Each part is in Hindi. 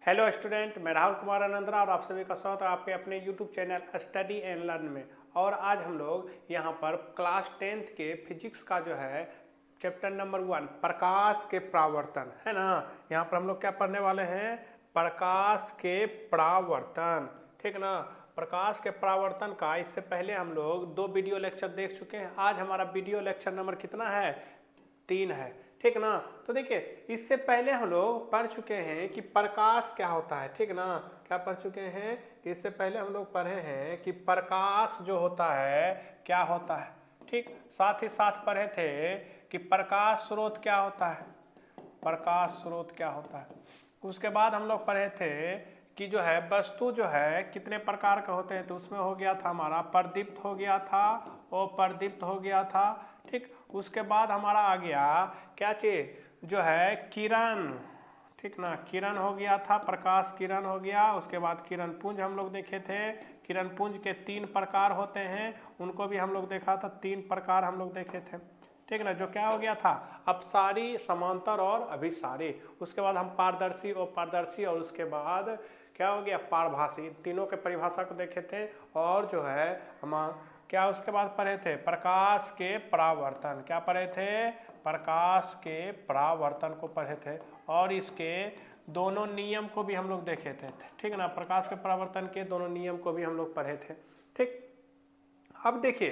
हेलो स्टूडेंट, मैं राहुल कुमार अनंतरा और आप सभी का स्वागत है आपके अपने YouTube channel study and learn में। और आज हम लोग यहाँ पर क्लास 10th के फिजिक्स का जो है चैप्टर नंबर 1 प्रकाश के परावर्तन है ना। यहाँ पर हम लोग क्या पढ़ने वाले हैं? प्रकाश के परावर्तन, ठीक ना। प्रकाश के परावर्तन का इससे पहले हम लोग 2 वीडियो लेक्चर देख चुके हैं। आज हमारा वीडियो लेक्चर नंबर कितना है? 3 है, ठीक ना। तो देखिए, इससे पहले हम लोग पढ़ चुके हैं कि प्रकाश क्या होता है, ठीक ना। क्या पढ़ चुके हैं? इससे पहले हम लोग पढ़े हैं कि प्रकाश जो होता है क्या होता है, ठीक। साथ ही साथ पढ़े थे कि प्रकाश स्रोत क्या होता है, प्रकाश स्रोत क्या होता है। उसके बाद हम लोग पढ़े थे कि जो है वस्तु जो है कितने प्रकार के होते हैं। तो उसमें हो गया था हमारा प्रदीप्त हो गया था और प्रदीप्त हो गया था, ठीक। उसके बाद हमारा आ गया क्या चीज जो है किरण, ठीक ना। किरण हो गया था, प्रकाश किरण हो गया। उसके बाद किरण पुंज हम लोग देखे थे। किरण पुंज के 3 प्रकार होते हैं, उनको भी हम लोग देखा था। 3 प्रकार हम लोग देखे थे, ठीक ना। जो क्या हो गया था? अपसारी, समांतर और अभिसारी। उसके बाद हम पारदर्शी और पारदर्शी, और उसके बाद क्या हो गया? पारभासी। तीनों के परिभाषा को देखे थे। और जो है हम क्या उसके बाद पढ़े थे? प्रकाश के परावर्तन। क्या पढ़े थे? प्रकाश के परावर्तन को पढ़े थे। और इसके दोनों नियम को भी हम लोग देखे थे, ठीक ना। प्रकाश के परावर्तन के दोनों नियम को भी हम लोग पढ़े थे, ठीक। अब देखिए,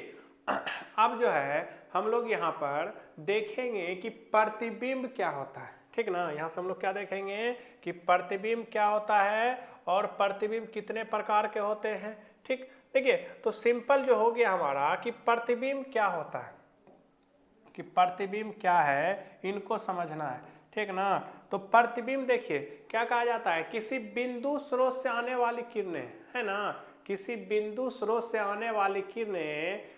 अब जो है हम लोग यहाँ पर देखेंगे कि प्रतिबिंब क्या होता है, ठीक ना। यहाँ से हम लोग क्या देखेंगे कि प्रतिबिंब क्या होता है और प्रतिबिंब कितने प्रकार के होते हैं, ठीक। देखिए, तो सिंपल जो हो गया हमारा कि प्रतिबिंब क्या होता है, कि प्रतिबिंब क्या है, इनको समझना है, ठीक ना। तो प्रतिबिंब देखिए क्या कहा जाता है? किसी बिंदु स्रोत से आने वाली किरणें, है ना। किसी बिंदु स्रोत से आने वाली किरणें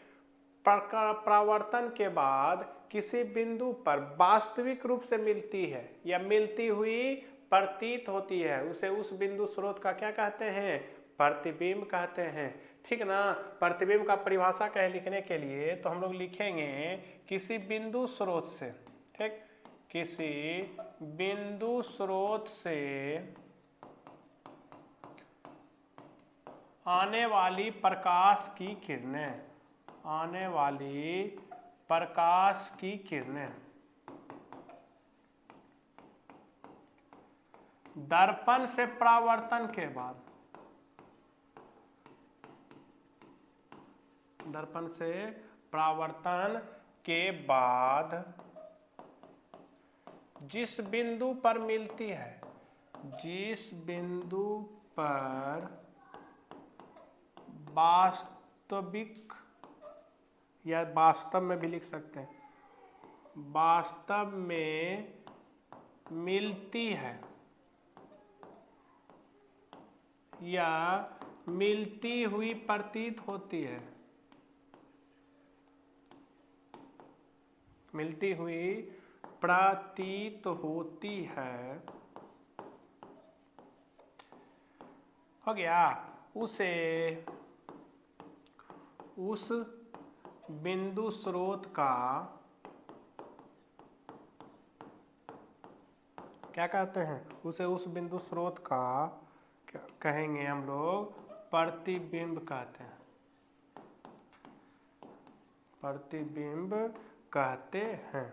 परावर्तन के बाद किसी बिंदु पर वास्तविक रूप से मिलती है या मिलती हुई प्रतीत होती है, उसे उस बिंदु स्रोत का क्या कहते हैं? प्रतिबिंब कहते हैं, ठीक ना। प्रतिबिंब का परिभाषा क्या है लिखने के लिए? तो हम लोग लिखेंगे किसी बिंदु स्रोत से, ठीक। किसी बिंदु स्रोत से आने वाली प्रकाश की किरणें, आने वाली प्रकाश की किरणें दर्पण से परावर्तन के बाद, दर्पण से परावर्तन के बाद जिस बिंदु पर मिलती है, जिस बिंदु पर वास्तविक, या वास्तव में भी लिख सकते हैं, वास्तव में मिलती है या मिलती हुई प्रतीत होती है, मिलती हुई प्रतीत होती है, हो गया। उसे उस बिंदु स्रोत का क्या कहते हैं? उसे उस बिंदु स्रोत का क्या कहेंगे हम लोग? प्रतिबिंब कहते हैं, प्रतिबिंब कहते हैं।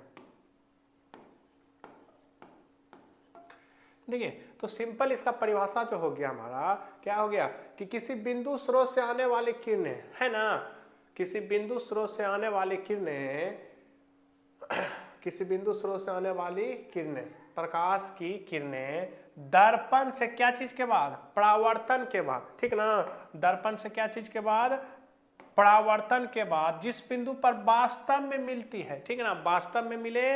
देखिए, तो सिंपल इसका परिभाषा जो हो गया हमारा, क्या हो गया कि किसी बिंदु स्रोत से आने वाली किरणें, है ना। किसी बिंदु स्रोत से आने वाली किरणें, किसी बिंदु स्रोत से आने वाली किरणें, प्रकाश की किरणें दर्पण से क्या चीज के बाद? परावर्तन के बाद, ठीक ना। दर्पण से क्या चीज के बाद? परावर्तन के बाद जिस बिंदु पर वास्तव में मिलती है, ठीक है ना। वास्तव में मिले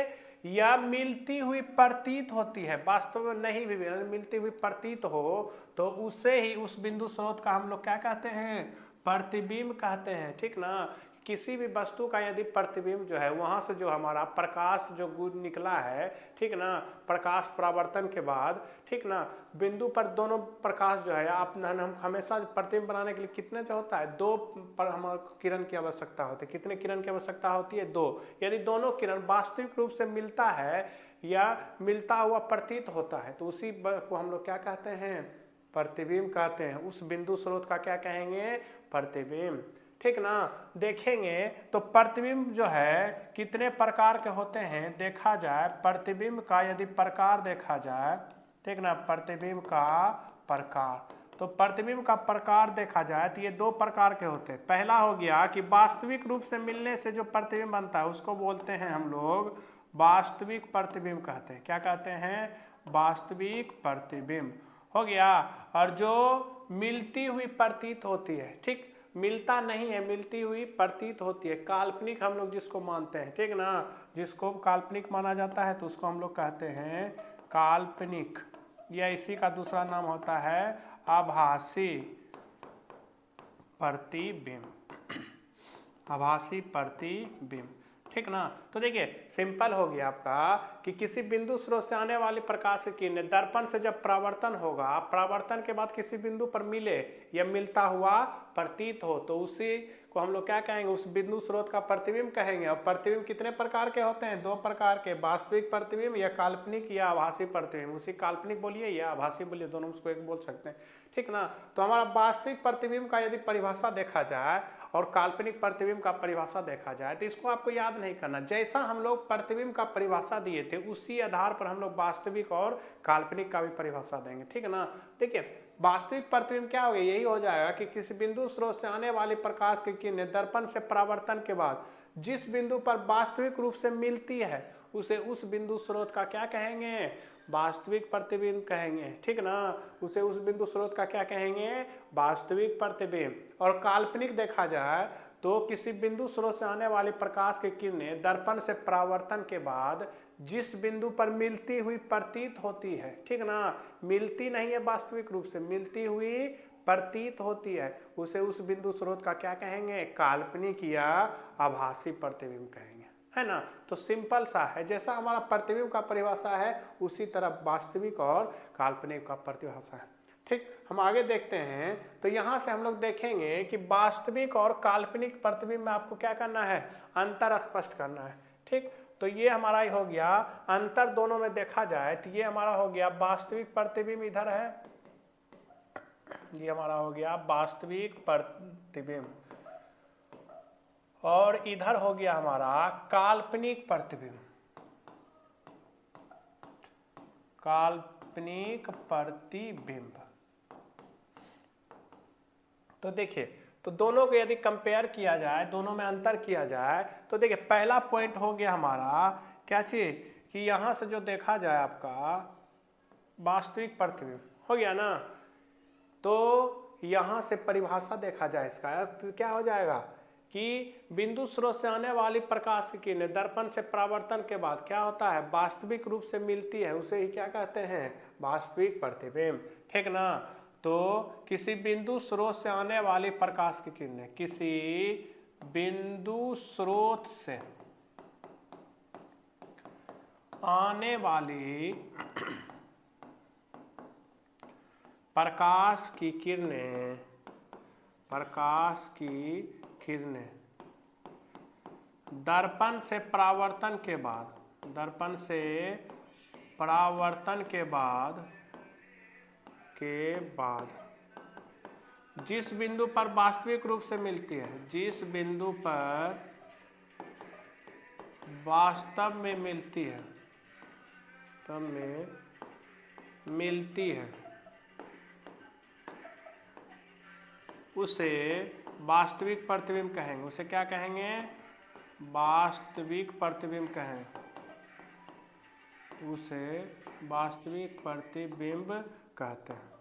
या मिलती हुई प्रतीत होती है, वास्तव में नहीं भी मिलती हुई प्रतीत हो, तो उसे ही, उस बिंदु स्रोत का हम लोग क्या कहते हैं? प्रतिबिंब कहते हैं, ठीक ना। किसी भी वस्तु का यदि प्रतिबिंब जो है, वहां से जो हमारा प्रकाश जो गुण निकला है, ठीक ना, प्रकाश परावर्तन के बाद, ठीक ना, बिंदु पर दोनों प्रकाश जो है, आप हम हमेशा प्रतिबिंब बनाने के लिए कितने जो होता है? 2 पर हमारे किरण की आवश्यकता होती है। कितने किरण की आवश्यकता होती है? 2। यदि दोनों किरण वास्तविक रूप से मिलता है या मिलता हुआ प्रतीत होता है, तो उसी को हम लोग क्या कहते हैं, प्रतिबिंब कहते हैं। उस बिंदु स्रोत का क्या कहेंगे, प्रतिबिंब। ठीक ना। देखेंगे तो प्रतिबिंब जो है कितने प्रकार के होते हैं, देखा जाए प्रतिबिंब का यदि प्रकार देखा जाए, ठीक ना, प्रतिबिंब का प्रकार, तो प्रतिबिंब का प्रकार देखा जाए तो ये दो प्रकार के होते हैं। पहला हो गया कि वास्तविक रूप से मिलने से जो प्रतिबिंब बनता है उसको बोलते हैं हम लोग वास्तविक प्रतिबिंब कहते हैं। क्या कहते हैं, वास्तविक प्रतिबिंब हो गया। और जो मिलती हुई प्रतीत होती है, ठीक, मिलता नहीं है, मिलती हुई प्रतीत होती है, काल्पनिक हम लोग जिसको मानते हैं, ठीक ना, जिसको काल्पनिक माना जाता है तो उसको हम लोग कहते हैं काल्पनिक, या इसी का दूसरा नाम होता है आभासी प्रतिबिंब, आभासी प्रतिबिंब। ठीक ना। तो देखिए सिंपल हो गया आपका कि किसी बिंदु स्रोत से आने वाली प्रकाश की किरणें दर्पण से जब परावर्तन होगा, परावर्तन के बाद किसी बिंदु पर मिले या मिलता हुआ प्रतीत हो, तो उसी को हम लोग क्या कहेंगे, उस बिंदु स्रोत का प्रतिबिंब कहेंगे। और प्रतिबिंब कितने प्रकार के होते हैं, दो प्रकार के, वास्तविक प्रतिबिंब या काल्पनिक या आभासी प्रतिबिंब। उसी काल्पनिक बोलिए या आभासी बोलिए, दोनों उसको एक बोल सकते हैं। ठीक ना। तो हमारा वास्तविक प्रतिबिंब का यदि परिभाषा देखा जाए और काल्पनिक प्रतिबिंब का परिभाषा देखा जाए तो इसको आपको याद नहीं करना। जैसा हम लोग प्रतिबिंब का परिभाषा दिए थे उसी आधार पर हम लोग वास्तविक और काल्पनिक का भी परिभाषा देंगे। ठीक है ना। देखिए वास्तविक प्रतिबिंब क्या हो गया, यही हो जाएगा कि किसी बिंदु स्रोत से आने वाली प्रकाश की किरणें दर्पण से परावर्तन के बाद जिस बिंदु पर वास्तविक रूप से मिलती है उसे उस बिंदु स्रोत का क्या कहेंगे, वास्तविक प्रतिबिंब कहेंगे। ठीक ना। उसे उस बिंदु स्रोत का क्या कहेंगे, वास्तविक प्रतिबिंब। और काल्पनिक देखा जाए तो किसी बिंदु स्रोत से आने वाली प्रकाश की किरणें दर्पण से परावर्तन के बाद जिस बिंदु पर मिलती हुई प्रतीत होती है, ठीक ना, मिलती नहीं है वास्तविक रूप से, मिलती हुई प्रतीत होती है, उसे उस बिंदु स्रोत का क्या कहेंगे, काल्पनिक या आभासी प्रतिबिंब कहेंगे। है ना। तो सिंपल सा है, जैसा हमारा प्रतिबिंब का परिभाषा है उसी तरह वास्तविक और काल्पनिक का परिभाषा है। ठीक, हम आगे देखते हैं। तो यहाँ से हम लोग देखेंगे कि वास्तविक और काल्पनिक प्रतिबिंब में आपको क्या करना है, अंतर स्पष्ट करना है। ठीक, तो ये हमारा ही हो गया अंतर, दोनों में देखा जाए तो ये हमारा हो गया वास्तविक प्रतिबिंब इधर है, ये हमारा हो गया वास्तविक प्रतिबिंब, और इधर हो गया हमारा काल्पनिक प्रतिबिंब, काल्पनिक प्रतिबिंब। तो देखिए, तो दोनों को यदि कंपेयर किया जाए, दोनों में अंतर किया जाए, तो देखिए पहला पॉइंट हो गया हमारा क्या चीज, कि यहां से जो देखा जाए आपका वास्तविक प्रतिबिंब हो गया ना, तो यहां से परिभाषा देखा जाए इसका, तो क्या हो जाएगा कि बिंदु स्रोत से आने वाली प्रकाश की किरणें दर्पण से परावर्तन के बाद क्या होता है, वास्तविक रूप से मिलती है, उसे ही क्या कहते हैं, वास्तविक प्रतिबिंब। ठीक ना। तो किसी बिंदु स्रोत से आने वाली प्रकाश की किरणें, किसी बिंदु स्रोत से आने वाली प्रकाश की किरणें, प्रकाश की किरणें दर्पण से परावर्तन के बाद, दर्पण से परावर्तन के बाद जिस बिंदु पर वास्तविक रूप से मिलती है, जिस बिंदु पर वास्तव में मिलती है, तब में मिलती है, उसे वास्तविक प्रतिबिंब कहेंगे। उसे क्या कहेंगे, वास्तविक प्रतिबिंब कहेंगे, उसे वास्तविक प्रतिबिंब कहते हैं।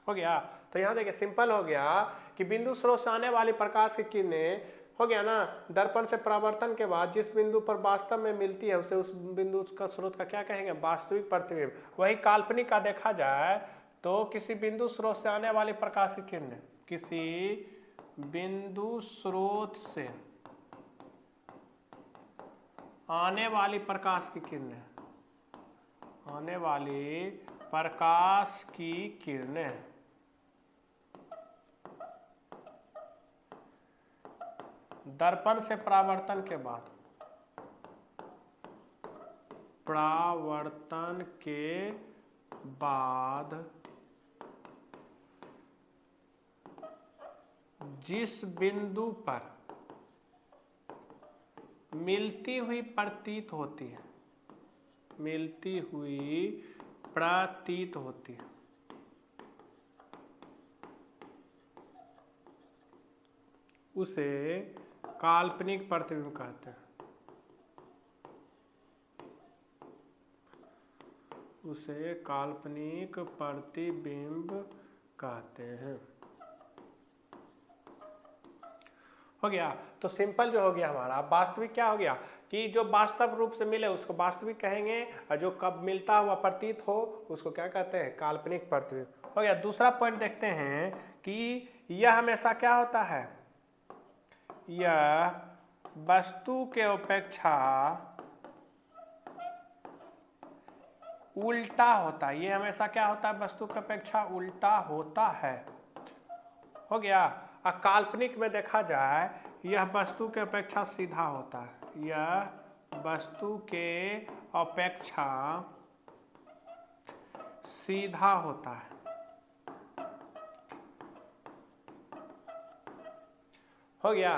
हो गया। तो यहाँ देखिए सिंपल हो गया कि बिंदु स्रोत से आने वाली प्रकाश की किरणें, हो गया ना, दर्पण से परावर्तन के बाद जिस बिंदु पर वास्तव में मिलती है उसे उस बिंदु का स्रोत का क्या कहेंगे, वास्तविक प्रतिबिंब। वही काल्पनिक का देखा जाए तो किसी बिंदु स्रोत से आने वाली प्रकाश की किरणें, किसी बिंदु स्रोत से आने वाली प्रकाश की किरणें, आने वाली प्रकाश की किरणें दर्पण से परावर्तन के बाद, परावर्तन के बाद जिस बिंदु पर मिलती हुई प्रतीत होती है, मिलती हुई प्रतीत होती है, उसे काल्पनिक प्रतिबिंब कहते हैं, उसे काल्पनिक प्रतिबिंब कहते हैं। हो गया। तो सिंपल जो हो गया हमारा, वास्तविक क्या हो गया कि जो वास्तव रूप से मिले उसको वास्तविक कहेंगे, और जो कब मिलता हुआ प्रतीत हो उसको क्या कहते हैं, काल्पनिक प्रतिबिंब। हो गया। दूसरा पॉइंट देखते हैं कि यह हमेशा क्या होता है, यह वस्तु के अपेक्षा उल्टा होता है। ये हमेशा क्या होता है, वस्तु की अपेक्षा उल्टा होता है। हो गया। काल्पनिक में देखा जाए यह वस्तु के अपेक्षा सीधा होता है, यह वस्तु के अपेक्षा सीधा होता है। हो गया।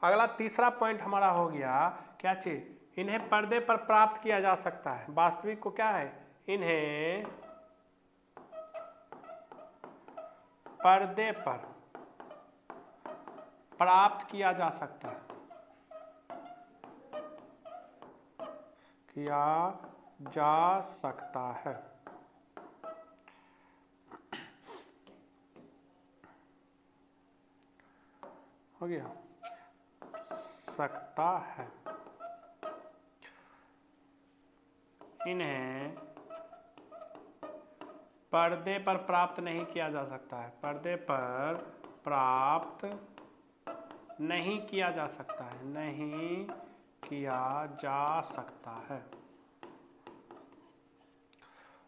अगला तीसरा पॉइंट हमारा हो गया क्या चीज, इन्हें पर्दे पर प्राप्त किया जा सकता है। वास्तविक को क्या है, इन्हें पर्दे पर प्राप्त किया जा सकता है, किया जा सकता है। हो गया, सकता है। इन्हें पर्दे पर प्राप्त नहीं किया जा सकता है, पर्दे पर प्राप्त नहीं किया जा सकता है, नहीं किया जा सकता है।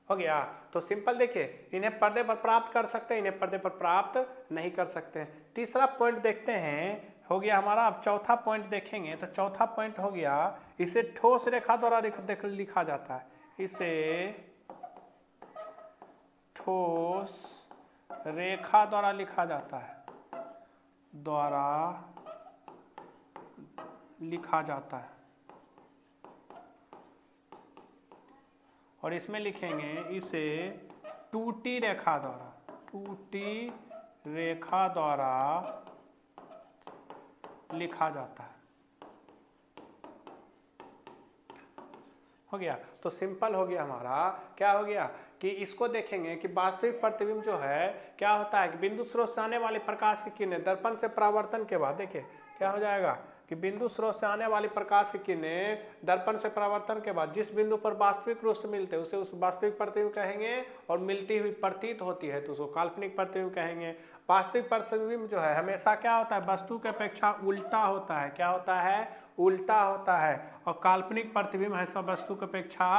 हो गया। तो सिंपल देखिए, इन्हें पर्दे पर प्राप्त कर सकते हैं, इन्हें पर्दे पर प्राप्त नहीं कर सकते हैं। तीसरा पॉइंट देखते हैं, हो गया हमारा। अब चौथा पॉइंट देखेंगे तो चौथा पॉइंट हो गया, इसे ठोस रेखा द्वारा लिखा जाता है, इसे ठोस रेखा द्वारा लिखा जाता है, द्वारा लिखा जाता है। और इसमें लिखेंगे इसे टूटी रेखा द्वारा, टूटी रेखा द्वारा लिखा जाता है। हो गया। तो सिंपल हो गया हमारा, क्या हो गया कि इसको देखेंगे कि वास्तविक प्रतिबिंब जो है क्या होता है कि बिंदु स्रोत से आने वाली प्रकाश की किरणें दर्पण से परावर्तन के बाद, देखिए क्या हो जाएगा कि बिंदु स्रोत से आने वाली प्रकाश की किरणें दर्पण से परावर्तन के बाद जिस बिंदु पर वास्तविक रूप से मिलते हैं उसे उस वास्तविक प्रतिबिंब कहेंगे, और मिलती हुई प्रतीत होती है तो उसको काल्पनिक प्रतिबिंब कहेंगे। वास्तविक प्रतिबिंब जो है हमेशा क्या होता है, वस्तु की अपेक्षा उल्टा होता है। क्या होता है, उल्टा होता है। और काल्पनिक प्रतिबिंब है सब वस्तु की अपेक्षा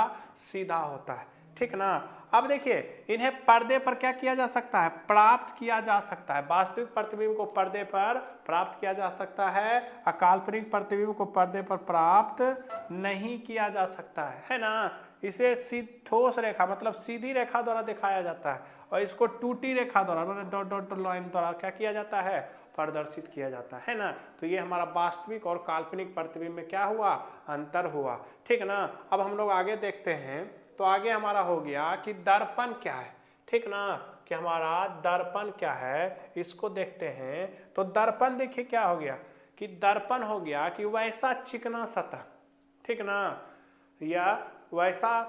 सीधा होता है। ठीक ना। अब देखिए, इन्हें पर्दे पर क्या किया जा सकता है, प्राप्त किया जा सकता है। वास्तविक प्रतिबिंब को पर्दे पर प्राप्त किया जा सकता है, और काल्पनिक प्रतिबिंब को पर्दे पर प्राप्त नहीं किया जा सकता है ना। इसे ठोस रेखा मतलब सीधी रेखा द्वारा दिखाया जाता है, और इसको टूटी रेखा द्वारा मतलब डॉट डॉट लाइन द्वारा क्या किया जाता है, प्रदर्शित किया जाता है ना। तो ये हमारा वास्तविक और काल्पनिक प्रतिबिंब में क्या हुआ, अंतर हुआ। ठीक ना। अब हम लोग आगे देखते हैं, तो आगे हमारा हो गया कि दर्पण क्या है। ठीक ना, कि हमारा दर्पण क्या है इसको देखते हैं। तो दर्पण देखिए क्या हो गया कि दर्पण हो गया कि वैसा चिकना सतह, ठीक ना, या वैसा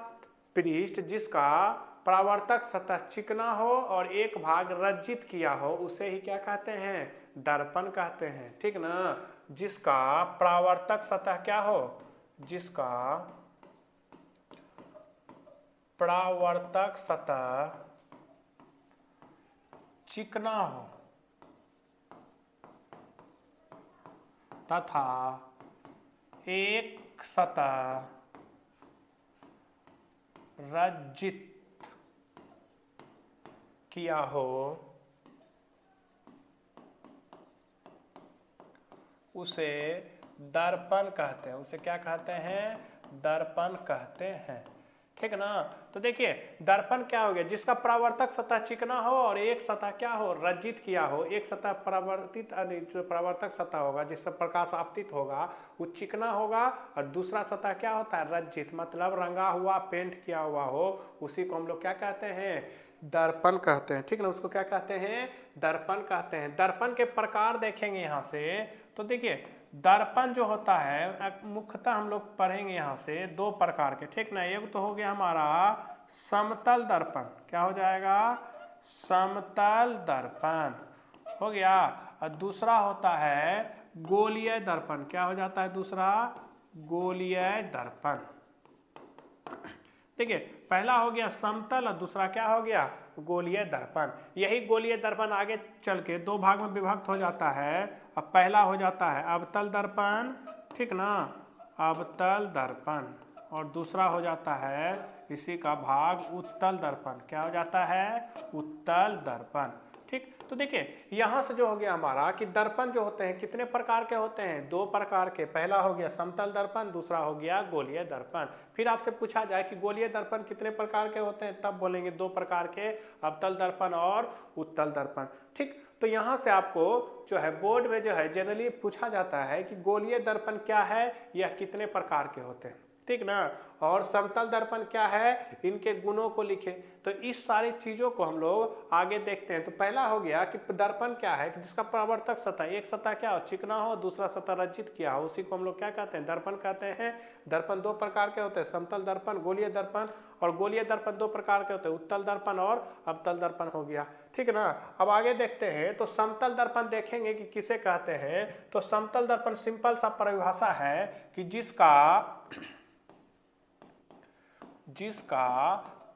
पृष्ठ जिसका परावर्तक सतह चिकना हो और एक भाग रज्जित किया हो, उसे ही क्या कहते हैं, दर्पण कहते हैं। ठीक ना। जिसका परावर्तक सतह क्या हो, जिसका परावर्तक सतह चिकना हो तथा एक सतह रज्जित किया हो, उसे दर्पण कहते हैं। उसे क्या कहते हैं, दर्पण कहते हैं। ठीक ना। तो देखिए दर्पण क्या हो गया, जिसका परावर्तक सतह चिकना हो और एक सतह क्या हो, रंजित किया हो। एक सतह परावर्तित जो परावर्तक सतह होगा जिससे प्रकाश आपतित होगा वो चिकना होगा, और दूसरा सतह क्या होता है, रंजित, मतलब रंगा हुआ, पेंट किया हुआ हो। उसी को हम लोग क्या कहते हैं, दर्पण कहते हैं। ठीक ना, उसको क्या कहते हैं, दर्पण कहते हैं। दर्पण के प्रकार देखेंगे यहाँ से, तो देखिए दर्पण जो होता है मुख्यतः हम लोग पढ़ेंगे यहाँ से दो प्रकार के। ठीक ना, एक तो हो गया हमारा समतल दर्पण, क्या हो जाएगा, समतल दर्पण हो गया, और दूसरा होता है गोलीय दर्पण। क्या हो जाता है दूसरा, गोलीय दर्पण। देखिए पहला हो गया समतल और दूसरा क्या हो गया, गोलीय दर्पण। यही गोलीय दर्पण आगे चल के दो भाग में विभक्त हो जाता है। अब पहला हो जाता है अवतल दर्पण, ठीक ना, अवतल दर्पण, और दूसरा हो जाता है इसी का भाग उत्तल दर्पण। क्या हो जाता है, उत्तल दर्पण। ठीक, तो देखिए यहाँ से जो हो गया हमारा कि दर्पण जो होते हैं कितने प्रकार के होते हैं, दो प्रकार के। पहला हो गया समतल दर्पण, दूसरा हो गया गोलीय दर्पण। फिर आपसे पूछा जाए कि गोलीय दर्पण कितने प्रकार के होते हैं, तब बोलेंगे दो प्रकार के, अवतल दर्पण और उत्तल दर्पण। ठीक, तो यहाँ से आपको जो है बोर्ड में जो है जनरली पूछा जाता है कि गोलीय दर्पण क्या है, यह कितने प्रकार के होते हैं, ठीक ना, और समतल दर्पण क्या है, इनके गुणों को लिखे। तो इस सारी चीजों को हम लोग आगे देखते हैं। तो पहला हो गया कि दर्पण क्या है, कि जिसका परावर्तक सतह, एक सतह क्या हो, चिकना हो, दूसरा सतह रंजित किया हो, उसी को हम लोग क्या कहते हैं, दर्पण कहते हैं। दर्पण दो प्रकार के होते हैं, समतल दर्पण, गोलीय दर्पण। और गोलीय दर्पण दो प्रकार के होते हैं, उत्तल दर्पण और अवतल दर्पण हो गया, ठीक ना। अब आगे देखते हैं, तो समतल दर्पण देखेंगे कि किसे कहते हैं। तो समतल दर्पण सिंपल सा परिभाषा है कि जिसका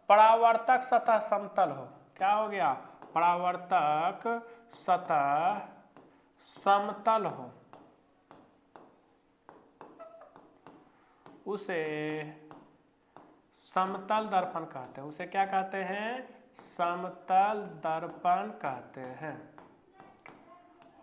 परावर्तक सतह समतल हो। क्या हो गया, परावर्तक सतह समतल हो, उसे समतल दर्पण कहते हैं। उसे क्या कहते हैं, समतल दर्पण कहते हैं।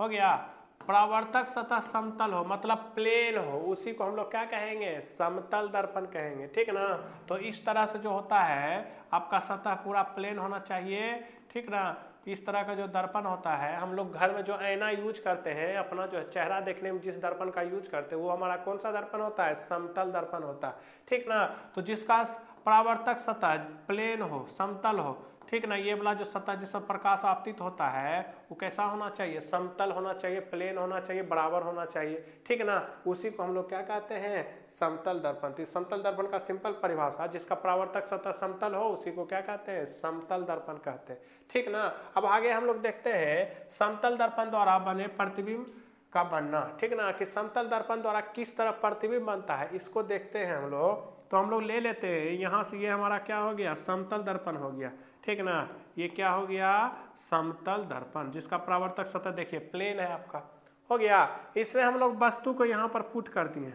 हो गया, परावर्तक सतह समतल हो मतलब प्लेन हो, उसी को हम लोग क्या कहेंगे, समतल दर्पण कहेंगे, ठीक ना। तो इस तरह से जो होता है आपका सतह पूरा प्लेन होना चाहिए, ठीक ना। इस तरह का जो दर्पण होता है, हम लोग घर में जो आईना यूज करते हैं, अपना जो चेहरा देखने में जिस दर्पण का यूज करते हैं, वो हमारा कौन सा दर्पण होता है, समतल दर्पण होता है, ठीक ना। तो जिसका परावर्तक सतह प्लेन हो, समतल हो, ठीक ना, ये वाला जो सतह जिससे प्रकाश आपतित होता है वो कैसा होना चाहिए, समतल होना चाहिए, प्लेन होना चाहिए, बराबर होना चाहिए, ठीक ना। उसी को हम लोग क्या कहते हैं, समतल दर्पण। तो समतल दर्पण का सिंपल परिभाषा, जिसका परावर्तक सतह समतल हो उसी को क्या कहते हैं, समतल दर्पण कहते हैं, ठीक ना। अब आगे हम लोग देखते हैं समतल दर्पण द्वारा बने प्रतिबिंब का बनना, ठीक ना, कि समतल दर्पण द्वारा किस तरह प्रतिबिंब बनता है, इसको देखते हैं हम लोग। तो हम लोग ले लेते हैं यहाँ से, ये हमारा क्या हो गया, समतल दर्पण हो गया, ठीक ना। ये क्या हो गया, समतल दर्पण, जिसका परावर्तक सतह देखिए प्लेन है आपका, हो गया। इसमें हम लोग वस्तु को यहाँ पर पुट कर दिए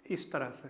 इस तरह से।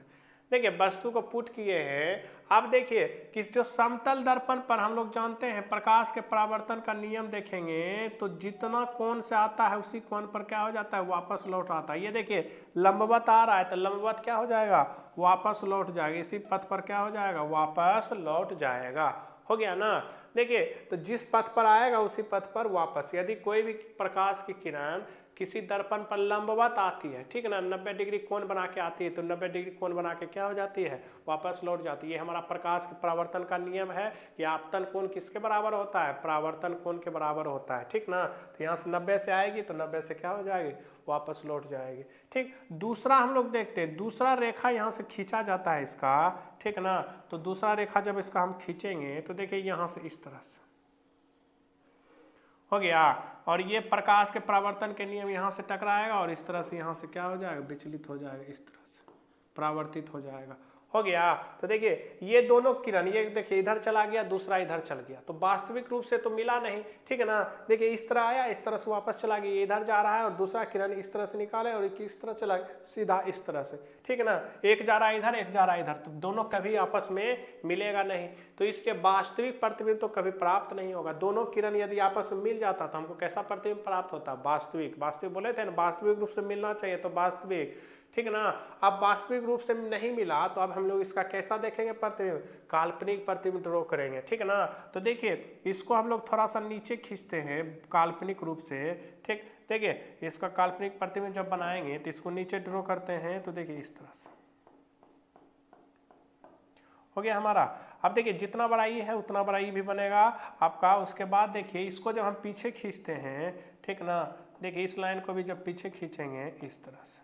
देखिए वस्तु को पुट किए हैं। अब देखिए कि जो समतल दर्पण पर हम लोग जानते हैं प्रकाश के परावर्तन का नियम देखेंगे, तो जितना कोण से आता है उसी कोण पर क्या हो जाता है, वापस लौट आता है। ये देखिए लंबवत आ रहा है तो लंबवत क्या हो जाएगा, वापस लौट जाएगा, इसी पथ पर क्या हो जाएगा, वापस लौट जाएगा, हो गया ना। देखिए तो जिस पथ पर आएगा उसी पथ पर वापस, यदि कोई भी प्रकाश की किरण किसी दर्पण पर लंबवत आती है, ठीक ना, 90 डिग्री कोण बना के आती है, तो 90 डिग्री कोण बना के क्या हो जाती है, वापस लौट जाती है। ये हमारा प्रकाश के परावर्तन का नियम है कि आपतन कोण किसके बराबर होता है, परावर्तन कोण के बराबर होता है, ठीक ना। तो यहाँ से 90 से आएगी तो 90 से क्या हो जाएगी, वापस लौट जाएगी, ठीक। दूसरा हम लोग देखते हैं, दूसरा रेखा यहाँ से खींचा जाता है इसका, ठीक ना। तो दूसरा रेखा जब इसका हम खींचेंगे तो देखिए यहाँ से इस तरह से हो गया, और ये प्रकाश के परावर्तन के नियम यहाँ से टकराएगा और इस तरह से यहाँ से क्या हो जाएगा, विचलित हो जाएगा, इस तरह से परावर्तित हो जाएगा, हो गया। तो देखिए ये दोनों किरण, ये देखिए इधर चला गया, दूसरा इधर चल गया, तो वास्तविक रूप से तो मिला नहीं, ठीक है ना। देखिए इस तरह आया, इस तरह से वापस चला गया, इधर जा रहा है और दूसरा किरण इस तरह से निकाले और इस तरह चला सीधा इस तरह से, ठीक है ना। एक जा रहा है इधर, एक जा रहा है इधर, तो दोनों कभी आपस में मिलेगा नहीं, तो इसके वास्तविक प्रतिबिंब तो कभी प्राप्त नहीं होगा। दोनों किरण यदि आपस में मिल जाता तो हमको कैसा प्रतिबिंब प्राप्त होता, वास्तविक। वास्तविक बोले थे ना, वास्तविक रूप से मिलना चाहिए, तो वास्तविक, ठीक ना। अब वास्तविक रूप से नहीं मिला तो अब हम लोग इसका कैसा देखेंगे प्रतिबिंब, काल्पनिक प्रतिबिंब ड्रॉ करेंगे, ठीक है ना। तो देखिए इसको हम लोग थोड़ा सा नीचे खींचते हैं काल्पनिक रूप से, ठीक। देखिए इसका काल्पनिक प्रतिबिंब जब बनाएंगे तो इसको नीचे ड्रॉ करते हैं, तो देखिए इस तरह से हो गया हमारा। अब देखिए जितना बड़ा ई है उतना बड़ा ई भी बनेगा आपका। उसके बाद देखिए इसको जब हम पीछे खींचते हैं, ठीक ना, देखिए इस लाइन को भी जब पीछे खींचेंगे इस तरह से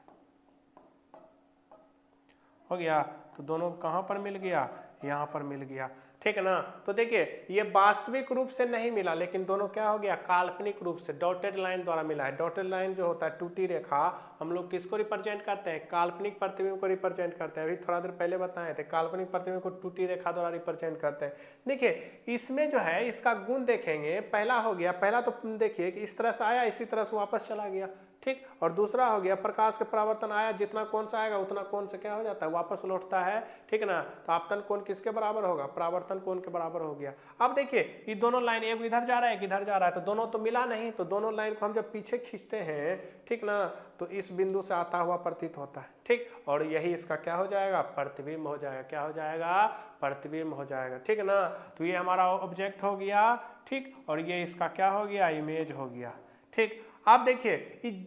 हो गया, तो दोनों कहाँ पर मिल गया, यहाँ पर मिल गया, ठीक है ना। तो देखिए ये वास्तविक रूप से नहीं मिला, लेकिन दोनों क्या हो गया, काल्पनिक रूप से डॉटेड लाइन द्वारा मिला है। डॉटेड लाइन जो होता है टूटी रेखा, हम लोग किसको रिप्रेजेंट करते हैं, काल्पनिक प्रतिबिंब को रिप्रेजेंट करते हैं। अभी थोड़ा देर पहले बताए थे काल्पनिक प्रतिबिंब को टूटी रेखा द्वारा रिप्रेजेंट करते हैं। देखिए इसमें जो है इसका गुण देखेंगे, पहला हो गया, पहला तो देखिए कि इस तरह से आया, इसी तरह से वापस चला गया, ठीक। और दूसरा हो गया प्रकाश के परावर्तन आया, जितना कौन सा आएगा उतना कौन से क्या हो जाता है, वापस लौटता है, ठीक ना। तो आपतन कोण किसके बराबर होगा, परावर्तन कोण के बराबर हो गया। अब देखिए ये दोनों लाइन एक इधर जा रहा है, एक इधर जा रहा है, तो दोनों तो मिला नहीं, तो दोनों लाइन को हम जब पीछे खींचते हैं, ठीक ना, तो इस बिंदु से आता हुआ प्रतीत होता है, ठीक। और यही इसका क्या हो जाएगा, प्रतिबिंब हो जाएगा, क्या हो जाएगा, प्रतिबिंब हो जाएगा, ठीक है ना। तो ये हमारा ऑब्जेक्ट हो गया, ठीक, और ये इसका क्या हो गया, इमेज हो गया, ठीक। आप देखिए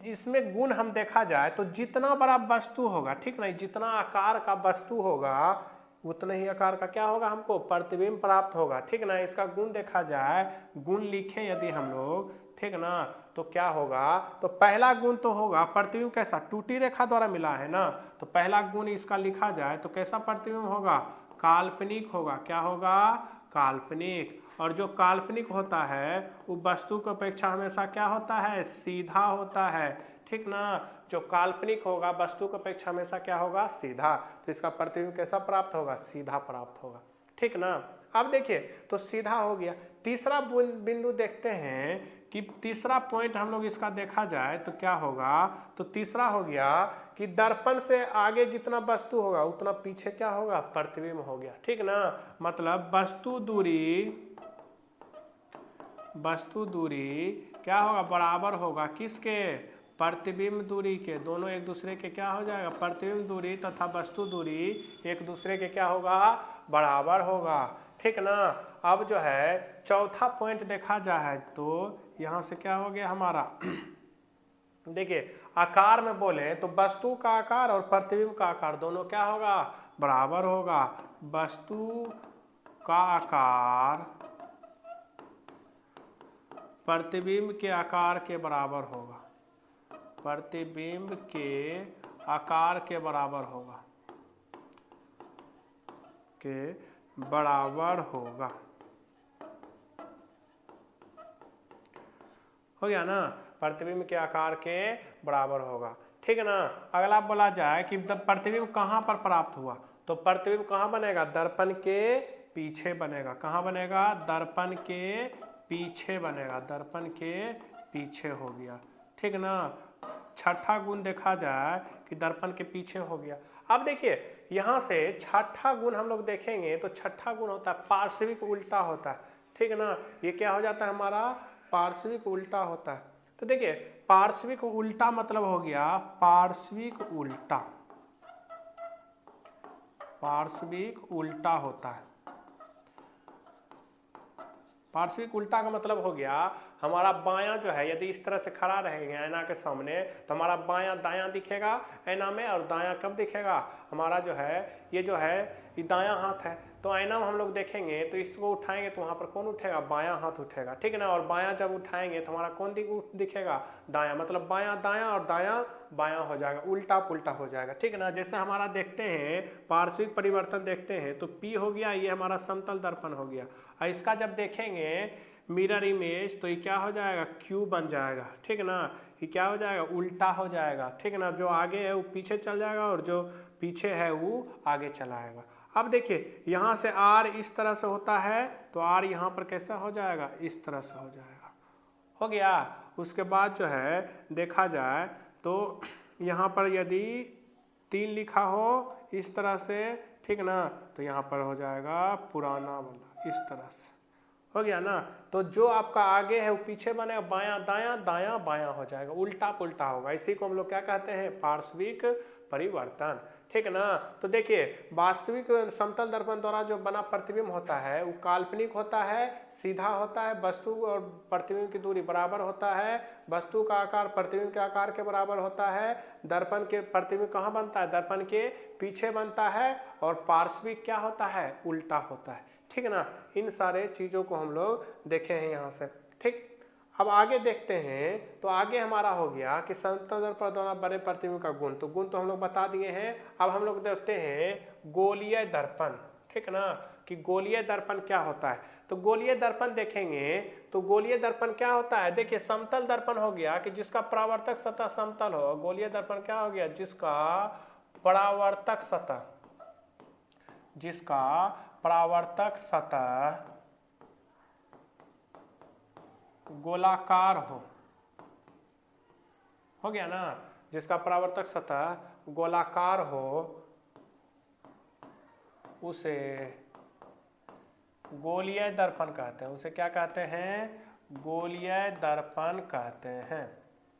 इसमें गुण हम देखा जाए तो जितना बड़ा वस्तु होगा, ठीक ना, जितना आकार का वस्तु होगा उतने ही आकार का क्या होगा, हमको प्रतिबिंब प्राप्त होगा, ठीक ना। इसका गुण देखा जाए, गुण लिखे यदि हम लोग, ठीक ना, तो क्या होगा, तो पहला गुण तो होगा प्रतिबिंब कैसा, टूटी रेखा द्वारा मिला है ना, तो पहला गुण इसका लिखा जाए तो कैसा प्रतिबिंब होगा, काल्पनिक होगा, क्या होगा, काल्पनिक। और जो काल्पनिक होता है वो वस्तु की अपेक्षा हमेशा क्या होता है, सीधा होता है, ठीक ना। जो काल्पनिक होगा वस्तु की अपेक्षा हमेशा क्या होगा, सीधा। तो इसका प्रतिबिंब कैसा प्राप्त होगा, सीधा प्राप्त होगा, ठीक ना। अब देखिए तो सीधा हो गया। तीसरा बिंदु देखते हैं कि तीसरा पॉइंट हम लोग इसका देखा जाए तो क्या होगा, तो तीसरा हो गया कि दर्पण से आगे जितना वस्तु होगा उतना पीछे क्या होगा, प्रतिबिंब हो गया, ठीक ना। मतलब वस्तु दूरी क्या होगा, बराबर होगा किसके, प्रतिबिंब दूरी के। दोनों एक दूसरे के क्या हो जाएगा, प्रतिबिंब दूरी तथा वस्तु दूरी एक दूसरे के क्या होगा, बराबर होगा, ठीक ना। अब जो है चौथा पॉइंट देखा जाए तो यहाँ से क्या हो गया हमारा देखिए आकार में बोले तो वस्तु का आकार और प्रतिबिंब का आकार दोनों क्या होगा, बराबर होगा। वस्तु का आकार प्रतिबिंब के आकार के बराबर होगा, प्रतिबिंब के आकार के बराबर होगा, के बराबर होगा, हो गया ना, प्रतिबिंब के आकार के बराबर होगा, ठीक है ना। अगला बोला जाए कि प्रतिबिंब कहाँ पर प्राप्त हुआ, तो प्रतिबिंब कहाँ बनेगा, दर्पण के पीछे बनेगा। कहाँ बनेगा, दर्पण के पीछे बनेगा, दर्पण के पीछे हो गया, ठीक ना। छठा गुण देखा जाए कि दर्पण के पीछे हो गया। अब देखिए यहाँ से छठा गुण हम लोग देखेंगे तो छठा गुण होता है पार्श्विक उल्टा होता है, ठीक है ना। ये क्या हो जाता है हमारा, पार्श्विक उल्टा होता है। तो देखिए पार्श्विक उल्टा मतलब हो गया, पार्श्विक उल्टा, पार्श्विक उल्टा होता है। पार्श्विक उल्टा का मतलब हो गया हमारा बायां जो है यदि इस तरह से खड़ा रहेगा ऐना के सामने तो हमारा बायां दायां दिखेगा ऐना में, और दायां कब दिखेगा, हमारा जो है ये जो है ये दायां हाथ है, तो आईना में हम लोग देखेंगे तो इसको उठाएंगे तो वहाँ पर कौन उठेगा, बायां हाथ उठेगा, ठीक है ना। और बायां जब उठाएंगे तो हमारा कौन दिखेगा, दायां, मतलब बायां दायां और दायां बायां हो जाएगा, उल्टा पुल्टा हो जाएगा, ठीक है ना। जैसे हमारा देखते हैं पार्श्विक परिवर्तन देखते हैं तो P हो गया, ये हमारा समतल दर्पण हो गया, और इसका जब देखेंगे मिरर इमेज तो ये क्या हो जाएगा, Q बन जाएगा, ठीक है ना। ये क्या हो जाएगा, उल्टा हो जाएगा, ठीक है ना। जो आगे है वो पीछे चल जाएगा और जो पीछे है वो आगे चला आएगा। अब देखिए यहाँ से R इस तरह से होता है तो R यहाँ पर कैसा हो जाएगा, इस तरह से हो जाएगा, हो गया। उसके बाद जो है देखा जाए तो यहाँ पर यदि 3 लिखा हो इस तरह से, ठीक ना, तो यहाँ पर हो जाएगा पुराना वाला, इस तरह से हो गया ना। तो जो आपका आगे है वो पीछे बनेगा, बायां दायां दायां बायां हो जाएगा, उल्टा पुल्टा होगा। इसी को हम लोग क्या कहते हैं, पार्श्विक परिवर्तन, ठीक ना। तो देखिए वास्तविक समतल दर्पण द्वारा जो बना प्रतिबिंब होता है वो काल्पनिक होता है, सीधा होता है, वस्तु और प्रतिबिंब की दूरी बराबर होता है, वस्तु का आकार प्रतिबिंब के आकार के बराबर होता है, दर्पण के प्रतिबिंब कहाँ बनता है, दर्पण के पीछे बनता है, और पार्श्विक क्या होता है, उल्टा होता है, ठीक है ना। इन सारे चीज़ों को हम लोग देखे हैं यहाँ से, ठीक। अब आगे देखते हैं, तो आगे हमारा हो गया कि समतल दर्पण द्वारा बने प्रतिबिंब का गुण, तो गुण तो हम लोग बता दिए हैं। अब हम लोग देखते हैं गोलीय दर्पण, ठीक ना, कि गोलीय दर्पण क्या होता है। तो गोलीय दर्पण देखेंगे तो गोलीय दर्पण क्या होता है, देखिए समतल दर्पण हो गया कि जिसका परावर्तक सतह समतल हो, गोलीय दर्पण क्या हो गया, जिसका परावर्तक सतह, जिसका परावर्तक सतह गोलाकार हो गया ना, जिसका परावर्तक सतह गोलाकार हो उसे गोलीय दर्पण कहते हैं। उसे क्या कहते हैं, गोलीय दर्पण कहते हैं,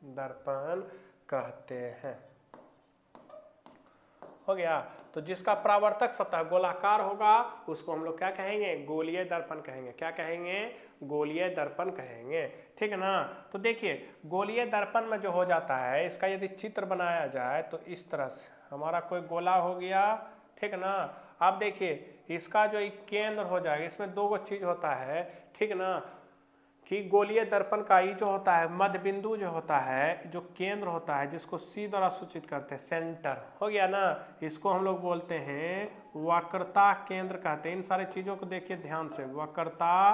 दर्पण कहते हैं, हो गया। तो जिसका परावर्तक सतह गोलाकार होगा उसको हम लोग क्या कहेंगे, गोलीय दर्पण कहेंगे। क्या कहेंगे, गोलीय दर्पण कहेंगे, ठीक है ना। तो देखिए गोलीय दर्पण में जो हो जाता है, इसका यदि चित्र बनाया जाए तो इस तरह से हमारा कोई गोला हो गया, ठीक है ना। अब देखिए इसका जो एक केंद्र हो जाएगा, इसमें दो गो चीज होता है, ठीक है ना, कि गोलीय दर्पण का ये जो होता है मध्य बिंदु जो होता है, जो केंद्र होता है, जिसको सी द्वारा सूचित करते हैं, सेंटर हो गया ना, इसको हम लोग बोलते हैं वक्रता केंद्र कहते हैं। इन सारी चीज़ों को देखिए ध्यान से, वक्रता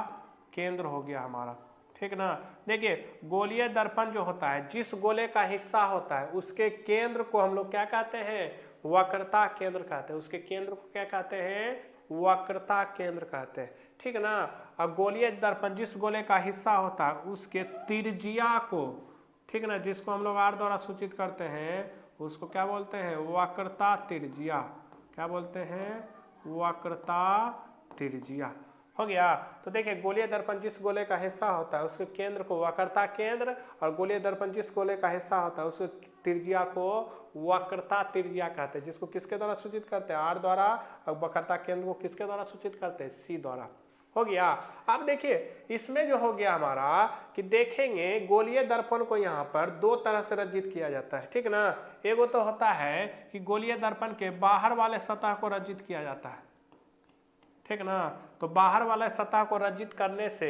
केंद्र हो गया हमारा, ठीक ना। देखिए गोलीय दर्पण जो होता है, जिस गोले का हिस्सा होता है उसके केंद्र को हम लोग क्या कहते हैं, वक्रता केंद्र कहते हैं। उसके केंद्र को क्या कहते हैं, वक्रता केंद्र कहते हैं, ठीक है ना। अब गोलीय दर्पण जिस गोले का हिस्सा होता है उसके त्रिज्या को, ठीक है ना, जिसको हम लोग आर द्वारा सूचित करते हैं, उसको क्या बोलते हैं, वक्रता त्रिज्या। क्या बोलते हैं, वक्रता त्रिज्या, हो गया। तो देखिए गोलीय दर्पण जिस गोले का हिस्सा होता है उसके केंद्र को वक्रता केंद्र, और गोलीय दर्पण जिस गोले का हिस्सा होता है उसके त्रिज्या को वक्रता त्रिज्या कहते हैं, जिसको किसके द्वारा सूचित करते हैं, आर द्वारा, और वक्रता केंद्र को किसके द्वारा सूचित करते हैं, सी द्वारा, हो गया। अब देखिए इसमें जो हो गया हमारा कि देखेंगे गोलीय दर्पण को यहाँ पर दो तरह से रंजित किया जाता है, ठीक ना। एगो तो होता है कि गोलीय दर्पण के बाहर वाले सतह को रंजित किया जाता है, ठीक ना। तो बाहर वाले सतह को रंजित करने से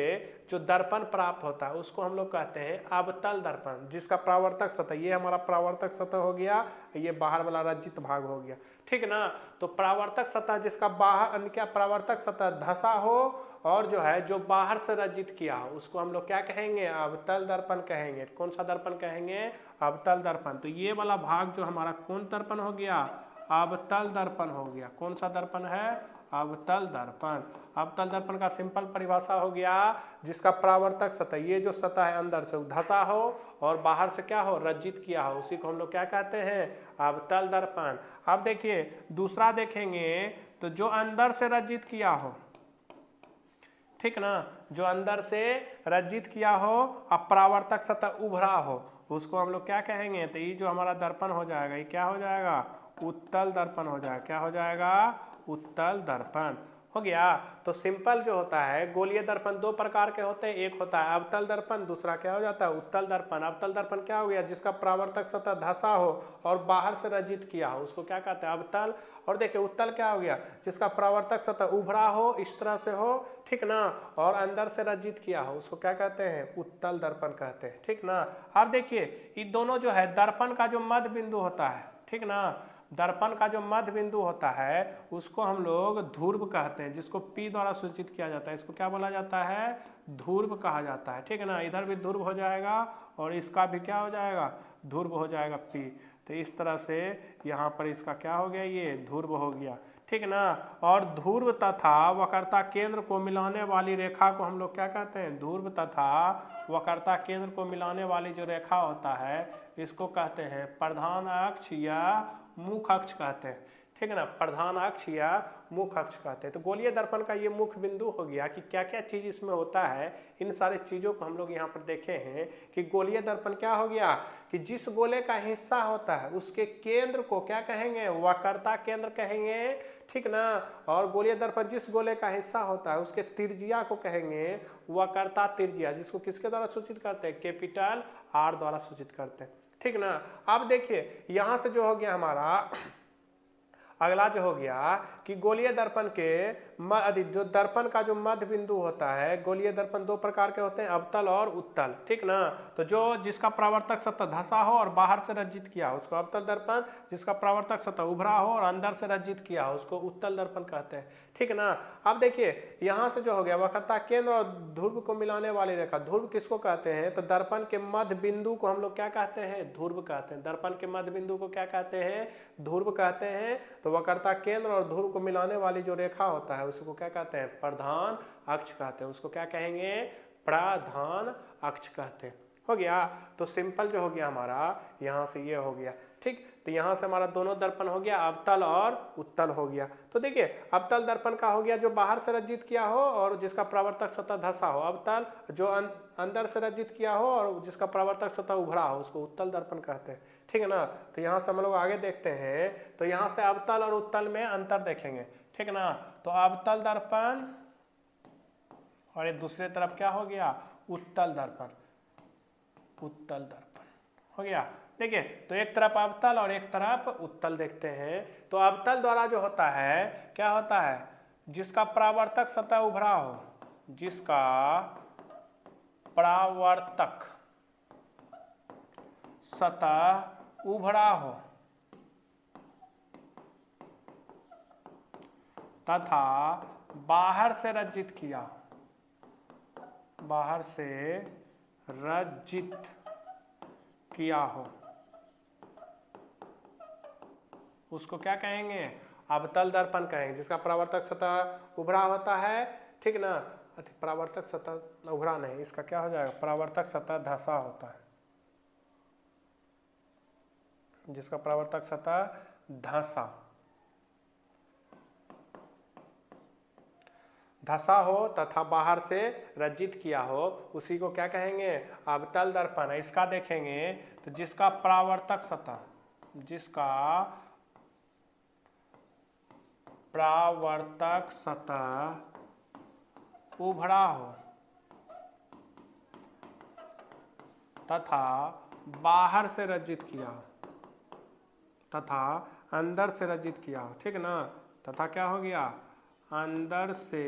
जो दर्पण प्राप्त होता है उसको हम लोग कहते हैं अवतल दर्पण, जिसका परावर्तक सतह, ये हमारा परावर्तक सतह हो गया, ये बाहर वाला रंजित भाग हो गया, ठीक ना। तो परावर्तक सतह जिसका बाहर क्या परावर्तक सतह धसा हो और जो है जो बाहर से रंजित किया हो उसको हम लोग क्या कहेंगे, अवतल दर्पण कहेंगे। कौन सा दर्पण कहेंगे, अवतल दर्पण। तो ये वाला भाग जो हमारा कौन दर्पण हो गया, अवतल दर्पण हो गया। कौन सा दर्पण है, अवतल दर्पण। अवतल दर्पण का सिंपल परिभाषा हो गया, जिसका परावर्तक सतह, ये जो सतह है अंदर से धसा हो और बाहर से क्या हो, रंजित किया हो, उसी को हम लोग क्या कहते हैं, अवतल दर्पण। अब देखिए दूसरा देखेंगे तो जो अंदर से रंजित किया हो, ठीक ना, जो अंदर से रंजित किया हो अब परावर्तक सतह उभरा हो, उसको हम लोग क्या कहेंगे, तो ये जो हमारा दर्पण हो जाएगा ये क्या हो जाएगा, उत्तल दर्पण हो जाएगा। क्या हो जाएगा, उत्तल दर्पण, हो गया। तो सिंपल जो होता है गोलीय दर्पण दो प्रकार के होते हैं, एक होता है अवतल दर्पण, दूसरा क्या हो जाता है, उत्तल दर्पण। अवतल दर्पण क्या हो गया, जिसका परावर्तक सतह धसा हो और बाहर से रंजित किया हो उसको क्या कहते हैं, अवतल। और देखिए उत्तल क्या हो गया, जिसका परावर्तक सतह उभरा हो, इस तरह से हो, ठीक ना, और अंदर से रंजित किया हो, उसको क्या कहते हैं, उत्तल दर्पण कहते हैं, ठीक ना। अब देखिए ये दोनों जो है दर्पण का जो मध्य बिंदु होता है, ठीक ना, दर्पण का जो मध्य बिंदु होता है उसको हम लोग ध्रुव कहते हैं, जिसको P द्वारा सूचित किया जाता है, इसको क्या बोला जाता है, ध्रुव कहा जाता है, ठीक है ना। इधर भी ध्रुव हो जाएगा और इसका भी क्या हो जाएगा, ध्रुव हो जाएगा P। तो इस तरह से यहाँ पर इसका क्या हो गया, ये ध्रुव हो गया, ठीक ना। और ध्रुव तथा वक्रता केंद्र को मिलाने वाली रेखा को हम लोग क्या कहते हैं, ध्रुव तथा वक्रता केंद्र को मिलाने वाली जो रेखा होता है इसको कहते हैं प्रधान अक्ष या मुख्य अक्ष कहते हैं, ठीक है ना, प्रधान अक्ष या मुख्य अक्ष कहते हैं। तो गोलीय दर्पण का ये मुख्य बिंदु हो गया कि क्या क्या चीज इसमें होता है, इन सारे चीजों को हम लोग यहाँ पर देखे हैं कि गोलीय दर्पण क्या हो गया कि जिस गोले का हिस्सा होता है उसके केंद्र को क्या कहेंगे, वक्रता केंद्र कहेंगे, ठीक ना। और गोलीय दर्पण जिस गोले का हिस्सा होता है उसके त्रिज्या को कहेंगे वक्रता त्रिज्या, जिसको किसके द्वारा सूचित करते हैं, कैपिटल आर द्वारा सूचित करते हैं, ठीक ना। अब देखिए यहां से जो हो गया हमारा अगला जो हो गया कि गोलीय दर्पण के जो दर्पण का जो मध्य बिंदु होता है, गोलीय दर्पण दो प्रकार के होते हैं, अवतल और उत्तल, ठीक ना। तो जो जिसका परावर्तक सतह धंसा हो और बाहर से रज्जित किया हो उसको अवतल दर्पण, जिसका परावर्तक सतह उभरा हो और अंदर से रज्जित किया हो उसको उत्तल दर्पण कहते हैं, ठीक ना। अब देखिए यहां से जो हो गया वक्रता केंद्र और ध्रुव को मिलाने वाली रेखा, ध्रुव किसको कहते हैं, तो दर्पण के मध्य बिंदु को हम लोग क्या कहते हैं, ध्रुव कहते हैं। दर्पण के मध्य बिंदु को क्या कहते हैं, ध्रुव कहते हैं। तो वक्रता केंद्र और ध्रुव को मिलाने वाली जो रेखा होता है उसको क्या कहते हैं, प्रधान अक्ष कहते हैं। उसको क्या कहेंगे, प्रधान अक्ष कहते हैं। हो गया। तो सिंपल जो हो गया हमारा यहां से ये हो गया, ठीक। तो यहां से हमारा दोनों दर्पण हो गया, अवतल और उत्तल हो गया। तो देखिए अवतल दर्पण का हो गया जो बाहर से रज्जित किया हो और जिसका परावर्तक सतह धंसा हो, अवतल जो अंदर से रज्जित किया हो और जिसका परावर्तक सतह उभरा हो उसको उत्तल दर्पण कहते हैं, ठीक है ना। तो यहाँ से हम लोग आगे देखते हैं, तो यहाँ से अवतल और उत्तल में अंतर देखेंगे, ठीक है ना। तो अवतल दर्पण और एक दूसरे तरफ क्या हो गया, उत्तल दर्पण, उत्तल दर्पण हो गया। देखिए तो एक तरफ अवतल और एक तरफ उत्तल देखते हैं। तो अवतल द्वारा जो होता है क्या होता है, जिसका परावर्तक सतह उभरा हो, जिसका परावर्तक सतह उभरा हो तथा बाहर से रज्जित किया हो, बाहर से रज्जित किया हो उसको क्या कहेंगे, अवतल दर्पण कहेंगे। जिसका परावर्तक सतह उभरा होता है, ठीक ना, परावर्तक सतह उभरा नहीं, इसका क्या हो जाएगा, परावर्तक सतह धंसा होता है, जिसका परावर्तक सतह धंसा हो तथा बाहर से रज्जित किया हो उसी को क्या कहेंगे, अवतल दर्पण। इसका देखेंगे तो जिसका परावर्तक सतह, जिसका परावर्तक सतह उभरा हो तथा बाहर से रज्जित किया हो तथा अंदर से रज्जित किया हो, ठीक ना। तथा क्या हो गया, अंदर से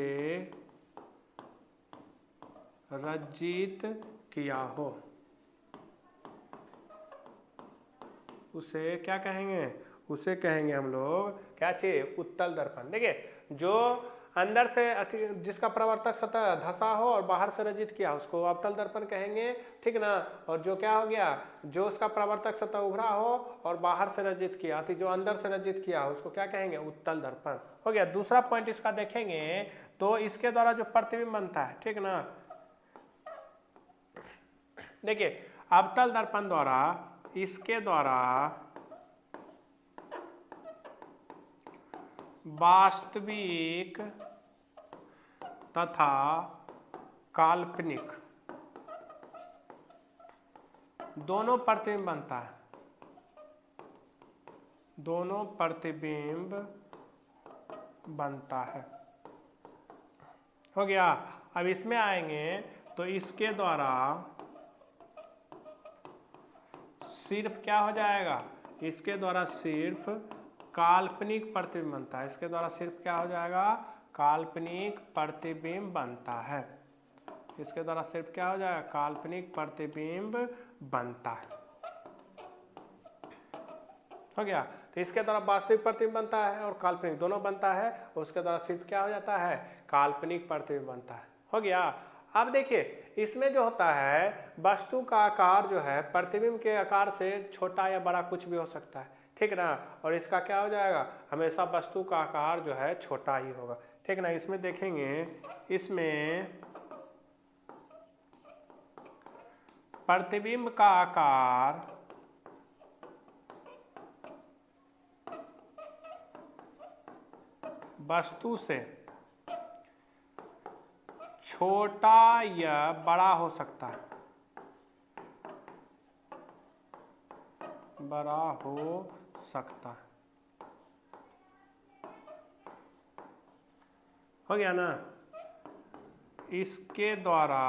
रज्जित किया हो उसे क्या कहेंगे, उसे कहेंगे हम लोग क्या चाहिए, उत्तल दर्पण। देखिए जो अंदर से जिसका प्रवर्तक सतह धंसा हो और बाहर से रजित किया उसको अवतल दर्पण कहेंगे, ठीक ना। और जो क्या हो गया, जो उसका प्रवर्तक सतह उभरा हो और बाहर से रजित किया, जो अंदर से रजित किया उसको क्या कहेंगे, उत्तल दर्पण हो गया। दूसरा पॉइंट इसका देखेंगे तो इसके द्वारा जो प्रतिबिंब बनता है, ठीक ना। देखिए अवतल दर्पण द्वारा, इसके द्वारा वास्तविक तथा काल्पनिक दोनों प्रतिबिंब बनता है, दोनों प्रतिबिंब बनता है। हो गया। अब इसमें आएंगे तो इसके द्वारा सिर्फ क्या हो जाएगा, इसके द्वारा सिर्फ काल्पनिक प्रतिबिंब बनता है। इसके द्वारा सिर्फ क्या हो जाएगा, काल्पनिक प्रतिबिंब बनता है। इसके द्वारा सिर्फ क्या हो जाएगा, काल्पनिक प्रतिबिंब बनता है। हो गया। तो इसके द्वारा वास्तविक प्रतिबिंब बनता है और काल्पनिक दोनों बनता है, और उसके द्वारा सिर्फ क्या हो जाता है, काल्पनिक प्रतिबिंब बनता है। हो गया। अब देखिए इसमें जो होता है वस्तु का आकार जो है प्रतिबिंब के आकार से छोटा या बड़ा कुछ भी हो सकता है, ठीक ना। और इसका क्या हो जाएगा, हमेशा वस्तु का आकार जो है छोटा ही होगा, ठीक ना। इसमें देखेंगे, इसमें प्रतिबिंब का आकार वस्तु से छोटा या बड़ा हो सकता है, बड़ा हो सकता है। हो गया ना। इसके द्वारा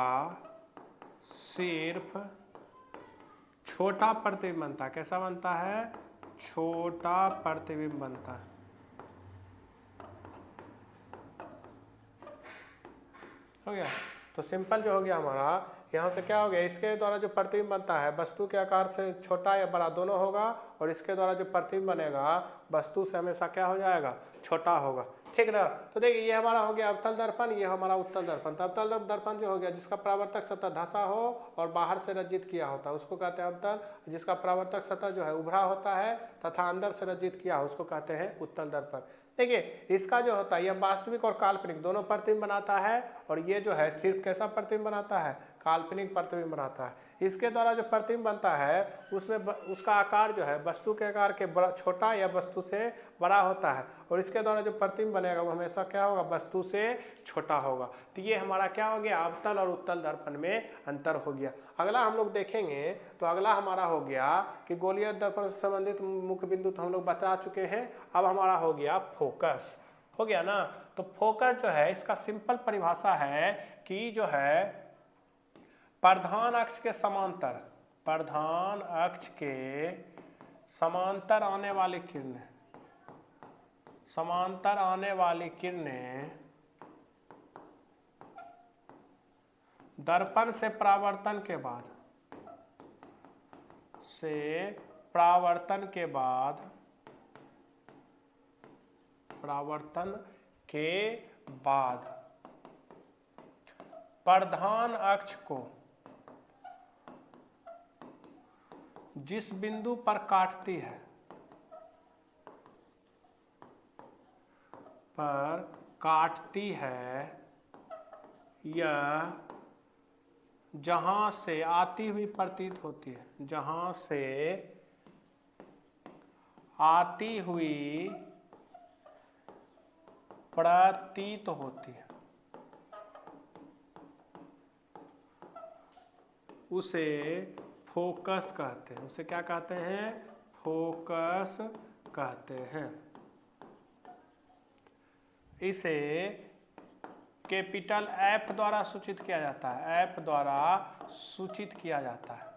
सिर्फ छोटा प्रतिबिंब बनता है। कैसा बनता है? छोटा प्रतिबिंब बनता है। हो गया। तो सिंपल जो हो गया हमारा, यहाँ से क्या हो गया, इसके द्वारा जो प्रतिबिंब बनता है वस्तु के आकार से छोटा या बड़ा दोनों होगा, और इसके द्वारा जो प्रतिबिंब बनेगा वस्तु से हमेशा क्या हो जाएगा, छोटा होगा। ठीक ना। तो देखिए ये हमारा हो गया अवतल दर्पण, ये हमारा उत्तल दर्पण। तो अवतल दर्पण जो हो गया जिसका परावर्तक सतह धंसा हो और बाहर से रंजित किया होता है उसको कहते हैं अवतल। जिसका परावर्तक सतह जो है उभरा होता है तथा अंदर से रंजित किया हो उसको कहते हैं उत्तल दर्पण। देखिए इसका जो होता है यह वास्तविक और काल्पनिक दोनों प्रतिबिंब बनाता है, और ये जो है सिर्फ कैसा प्रतिबिंब बनाता है, काल्पनिक प्रतिबिंब बनाता है। इसके द्वारा जो प्रतिबिंब बनता है उसमें उसका आकार जो है वस्तु के आकार के बड़ा छोटा या वस्तु से बड़ा होता है, और इसके द्वारा जो प्रतिबिंब बनेगा वो हमेशा क्या होगा, वस्तु से छोटा होगा। तो ये हमारा क्या हो गया, अवतल और उत्तल दर्पण में अंतर हो गया। अगला हम लोग देखेंगे तो अगला हमारा हो गया कि गोलीय दर्पण से संबंधित मुख्य बिंदु तो हम लोग बता चुके हैं। अब हमारा हो गया फोकस। हो गया ना। तो फोकस जो है इसका सिंपल परिभाषा है कि जो है प्रधान अक्ष के समांतर, प्रधान अक्ष के समांतर आने वाली किरणें, समांतर आने वाली किरणें दर्पण से परावर्तन के बाद, परावर्तन के बाद प्रधान अक्ष को जिस बिंदु पर काटती है, यह जहां से आती हुई प्रतीत होती है, जहां से आती हुई प्रतीत होती है उसे फोकस कहते हैं। उसे क्या कहते हैं, फोकस कहते हैं। इसे कैपिटल एफ द्वारा सूचित किया जाता है, एफ द्वारा सूचित किया जाता है।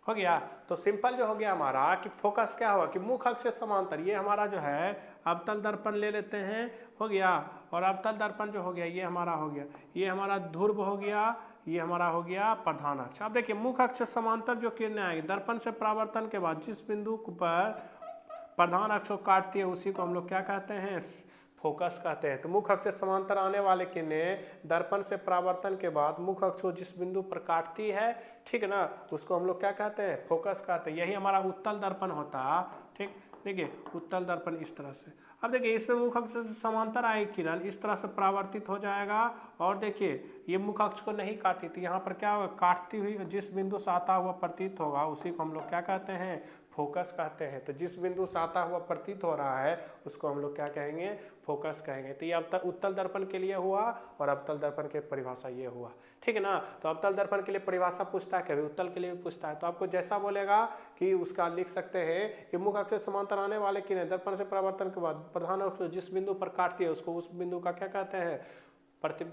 हो गया। तो सिंपल जो हो गया हमारा कि फोकस क्या हुआ कि मुख्य अक्ष से समांतर, ये हमारा जो है अवतल दर्पण ले लेते हैं। हो गया। और अवतल दर्पण जो हो गया ये हमारा हो गया, ये हमारा ध्रुव हो गया, ये हमारा हो गया प्रधान अक्ष। अब देखिए मुख्य अक्ष से समांतर जो किरणें आएंगी दर्पण से परावर्तन के बाद जिस बिंदु पर प्रधान अक्ष को काटती है उसी को हम लोग क्या कहते हैं, फोकस कहते हैं। तो मुख्य अक्ष से समांतर आने वाले किरणें दर्पण से परावर्तन के बाद मुख्य अक्ष को जिस बिंदु पर काटती है, ठीक है ना, उसको हम लोग क्या कहते हैं, फोकस कहते हैं। यही हमारा उत्तल दर्पण होता। ठीक, देखिए उत्तल दर्पण इस तरह से। अब देखिए इसमें मुख्य अक्ष से समांतर आए किरण इस तरह से परावर्तित हो जाएगा, और देखिए ये मुख्य अक्ष को नहीं काटी थी, यहाँ पर क्या होगा, काटती हुई जिस बिंदु से आता हुआ प्रतीत होगा उसी को हम लोग क्या कहते हैं, फोकस कहते हैं। तो जिस बिंदु से आता हुआ प्रतीत हो रहा है उसको हम लोग क्या कहेंगे, फोकस कहेंगे। तो ये अब तक उत्तल दर्पण के लिए हुआ और अवतल दर्पण के परिभाषा ये हुआ। ठीक है ना। तो अवतल दर्पण के लिए परिभाषा पूछता है, कभी उत्तल के लिए भी पूछता है। तो आपको जैसा बोलेगा कि उसका लिख सकते हैं कि मुख्य अक्ष से समांतर आने वाले किरणें दर्पण से परावर्तन के बाद प्रधान अक्ष जिस बिंदु पर काटती है उसको उस बिंदु का क्या कहते हैं,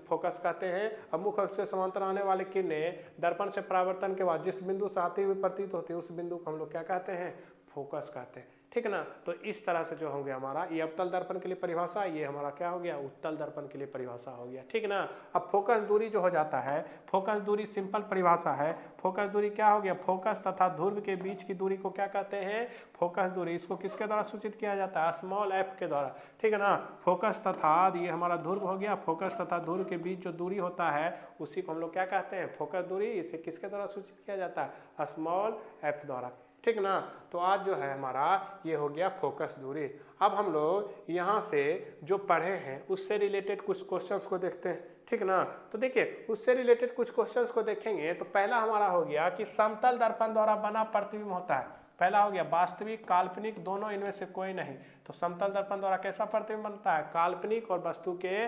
फोकस कहते हैं। अब मुख्य अक्ष से समांतर आने वाले किरणें दर्पण से परावर्तन के बाद जिस बिंदु से आती हुई प्रतीत होती है उस बिंदु को हम लोग क्या कहते हैं, फोकस कहते हैं। ठीक है ना। तो इस तरह से जो हो गया हमारा ये अवतल दर्पण के लिए परिभाषा, ये हमारा क्या हो गया, उत्तल दर्पण के लिए परिभाषा हो गया। ठीक है ना। अब फोकस दूरी जो हो जाता है, फोकस दूरी सिंपल परिभाषा है। फोकस दूरी क्या हो गया, फोकस तथा ध्रुव के बीच की दूरी को क्या कहते हैं, फोकस दूरी। इसको किसके द्वारा सूचित किया जाता है, स्मॉल एफ के द्वारा। ठीक है ना। फोकस तथा ये हमारा ध्रुव हो गया, फोकस तथा ध्रुव के बीच जो दूरी होता है उसी को हम लोग क्या कहते हैं, फोकस दूरी। इसे किसके द्वारा सूचित किया जाता है, स्मॉल एफ द्वारा। ठीक ना। तो आज जो है हमारा ये हो गया फोकस दूरी। अब हम लोग यहाँ से जो पढ़े हैं उससे रिलेटेड कुछ क्वेश्चंस को देखते हैं। ठीक ना। तो देखिए उससे रिलेटेड कुछ क्वेश्चंस को देखेंगे तो पहला हमारा हो गया कि समतल दर्पण द्वारा बना प्रतिबिंब होता है। पहला हो गया वास्तविक, काल्पनिक, दोनों, इनमें से कोई नहीं। तो समतल दर्पण द्वारा कैसा प्रतिबिंब बनता है? काल्पनिक और वस्तु के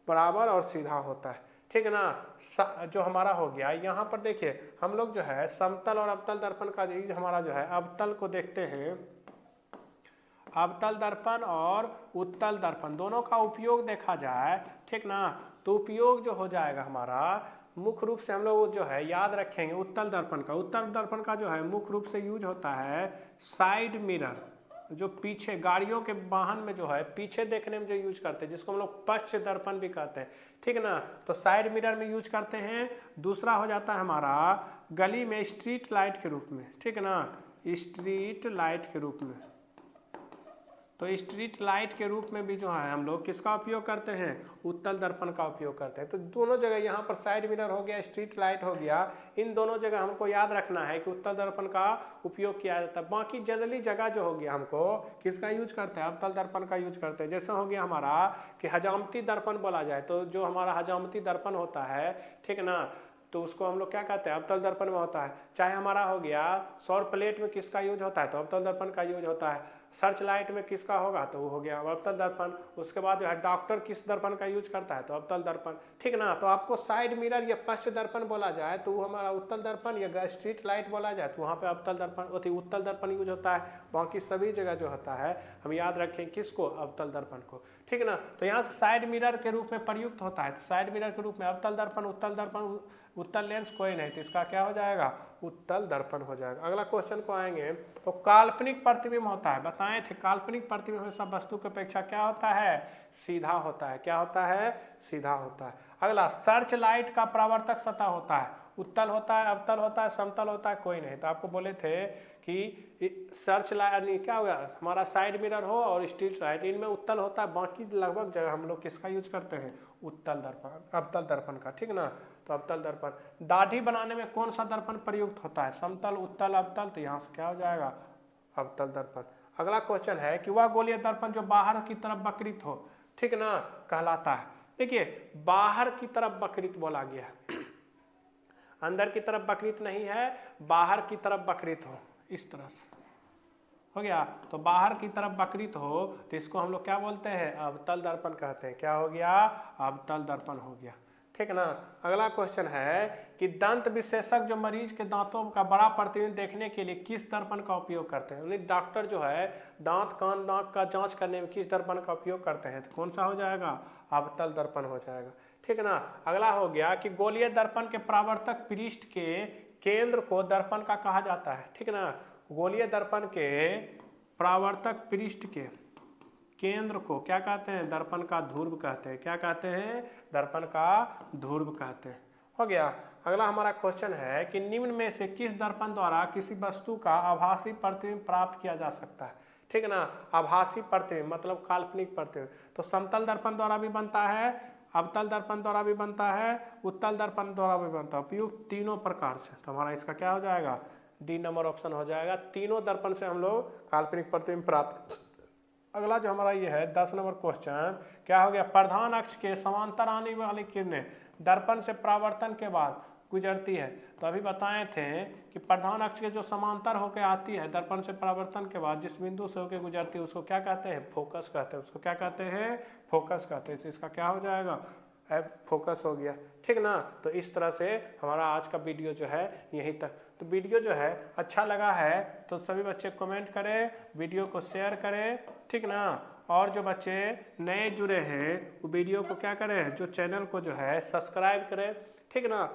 बराबर और सीधा होता है, ठीक है ना। जो हमारा हो गया यहाँ पर देखिए, हम लोग जो है समतल और अवतल दर्पण का हमारा जो है अवतल को देखते हैं। अवतल दर्पण और उत्तल दर्पण दोनों का उपयोग देखा जाए, ठीक ना, तो उपयोग जो हो जाएगा हमारा मुख्य रूप से हम लोग जो है याद रखेंगे उत्तल दर्पण का। उत्तल दर्पण का जो है मुख्य रूप से यूज होता है साइड मिरर, जो पीछे गाड़ियों के वाहन में जो है पीछे देखने में जो यूज करते हैं, जिसको हम लोग पश्च दर्पण भी कहते हैं, ठीक ना। तो साइड मिरर में यूज करते हैं। दूसरा हो जाता है हमारा गली में स्ट्रीट लाइट के रूप में, ठीक है ना, स्ट्रीट लाइट के रूप में। तो स्ट्रीट लाइट के रूप में भी जो है हम लोग किसका उपयोग करते हैं? उत्तल दर्पण का उपयोग करते हैं। तो दोनों जगह यहाँ पर साइड मिरर हो गया, स्ट्रीट लाइट हो गया, इन दोनों जगह हमको याद रखना है कि उत्तल दर्पण का उपयोग किया जाता है। बाकी जनरली जगह जो हो गया हमको किसका यूज करते हैं? अवतल दर्पण का यूज करते हैं। जैसे हो गया हमारा कि हजामती दर्पण बोला जाए, तो जो हमारा हजामती दर्पण होता है, ठीक ना, तो उसको हम लोग क्या कहते हैं? अवतल दर्पण में होता है। चाहे हमारा हो गया सौर प्लेट में किसका यूज होता है? तो अवतल दर्पण का यूज होता है। सर्च लाइट में किसका होगा? तो वो हो गया अवतल दर्पण। उसके बाद जो है डॉक्टर किस दर्पण का यूज करता है? तो अवतल दर्पण, ठीक ना। तो आपको साइड मिरर या पश्च दर्पण बोला जाए तो वो हमारा उत्तल दर्पण, या स्ट्रीट लाइट बोला जाए तो वहाँ पे अवतल दर्पण उत्तल दर्पण यूज होता है। बाकी सभी जगह जो होता है हम याद रखें किसको? अवतल दर्पण को, ठीक ना। तो यहाँ से साइड मिरर के रूप में प्रयुक्त होता है। तो साइड मिरर के रूप में अवतल दर्पण, उत्तल दर्पण, उत्तल लेंस कोई नहीं, तो इसका क्या हो जाएगा? उत्तल दर्पण हो जाएगा। अगला क्वेश्चन को आएंगे तो काल्पनिक प्रतिबिंब होता है, बताए थे काल्पनिक प्रतिबिंब हमेशा वस्तु की अपेक्षा क्या होता है? सीधा होता है। क्या होता है? सीधा होता है। अगला सर्च लाइट का परावर्तक सतह होता है, उत्तल होता है, अवतल होता है, समतल होता है, कोई नहीं। तो आपको बोले थे कि सर्च लाइट क्या हुआ हमारा साइड मिरर हो और स्ट्रीट लाइट, इनमें उत्तल होता है, बाकी लगभग जगह हम लोग किसका यूज करते हैं? उत्तल दर्पण, अवतल दर्पण का, ठीक ना। तो अवतल दर्पण। दाढ़ी बनाने में कौन सा दर्पण प्रयुक्त होता है? समतल, उत्तल, अवतल। तो यहाँ से क्या हो जाएगा? अवतल दर्पण। अगला क्वेश्चन है कि वह गोलीय दर्पण जो बाहर की तरफ वक्रित हो, ठीक ना, कहलाता है। देखिए बाहर की तरफ वक्रित बोला गया, अंदर की तरफ वक्रित नहीं है, बाहर की तरफ वक्रित हो, इस तरह से हो गया। तो बाहर की तरफ वक्रित हो तो इसको हम लोग क्या बोलते हैं? अवतल दर्पण कहते हैं। क्या हो गया? अवतल दर्पण हो गया, ठीक ना। अगला क्वेश्चन है कि दंत विशेषज्ञ जो मरीज के दांतों का बड़ा प्रतिबिंब देखने के लिए किस दर्पण का उपयोग करते हैं? डॉक्टर जो है दांत, कान, नाक का जांच करने में किस दर्पण का उपयोग करते हैं? तो कौन सा हो जाएगा? अवतल दर्पण हो जाएगा, ठीक ना। अगला हो गया कि गोलीय दर्पण के परावर्तक पृष्ठ के केंद्र को दर्पण का कहा जाता है, ठीक ना। गोलीय दर्पण के परावर्तक पृष्ठ के केंद्र को क्या कहते हैं? दर्पण का ध्रुव कहते हैं। क्या कहते हैं? दर्पण का ध्रुव कहते हैं, हो गया। अगला हमारा क्वेश्चन है कि निम्न में से किस दर्पण द्वारा किसी वस्तु का आभासी प्रतिबिंब प्राप्त किया जा सकता है? ठीक ना, आभासी प्रतिबिंब मतलब काल्पनिक प्रतिबिंब। तो समतल दर्पण द्वारा भी बनता है, अवतल दर्पण द्वारा भी बनता है, उत्तल दर्पण द्वारा भी बनता है, उपयुक्त तीनों प्रकार से। तो हमारा इसका क्या हो जाएगा? डी नंबर ऑप्शन हो जाएगा। तीनों दर्पण से हम लोग काल्पनिक प्रतिबिंब प्राप्त। अगला जो हमारा ये है 10 नंबर क्वेश्चन, क्या हो गया? प्रधान अक्ष के समांतर आने वाली किरणें दर्पण से परावर्तन के बाद गुजरती है। तो अभी बताए थे कि प्रधान अक्ष के जो समांतर होकर आती है दर्पण से परावर्तन के बाद जिस बिंदु से होकर गुजरती है उसको क्या कहते हैं? फोकस कहते हैं। उसको क्या कहते हैं? फोकस कहते हैं। तो इसका क्या हो जाएगा? फोकस हो गया, ठीक ना। तो इस तरह से हमारा आज का वीडियो जो है यहीं तक। तो वीडियो जो है अच्छा लगा है तो सभी बच्चे कमेंट करें, वीडियो को शेयर करें, ठीक ना। और जो बच्चे नए जुड़े हैं वो वीडियो को क्या करें? जो चैनल को जो है सब्सक्राइब करें, ठीक ना।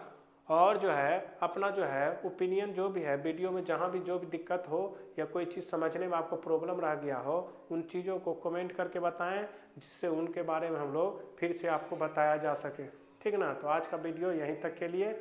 और जो है अपना जो है ओपिनियन जो भी है वीडियो में जहाँ भी जो भी दिक्कत हो या कोई चीज़ समझने में आपको प्रॉब्लम रह गया हो उन चीज़ों को कमेंट करके बताएं, जिससे उनके बारे में हम लोग फिर से आपको बताया जा सके, ठीक ना। तो आज का वीडियो यहीं तक के लिए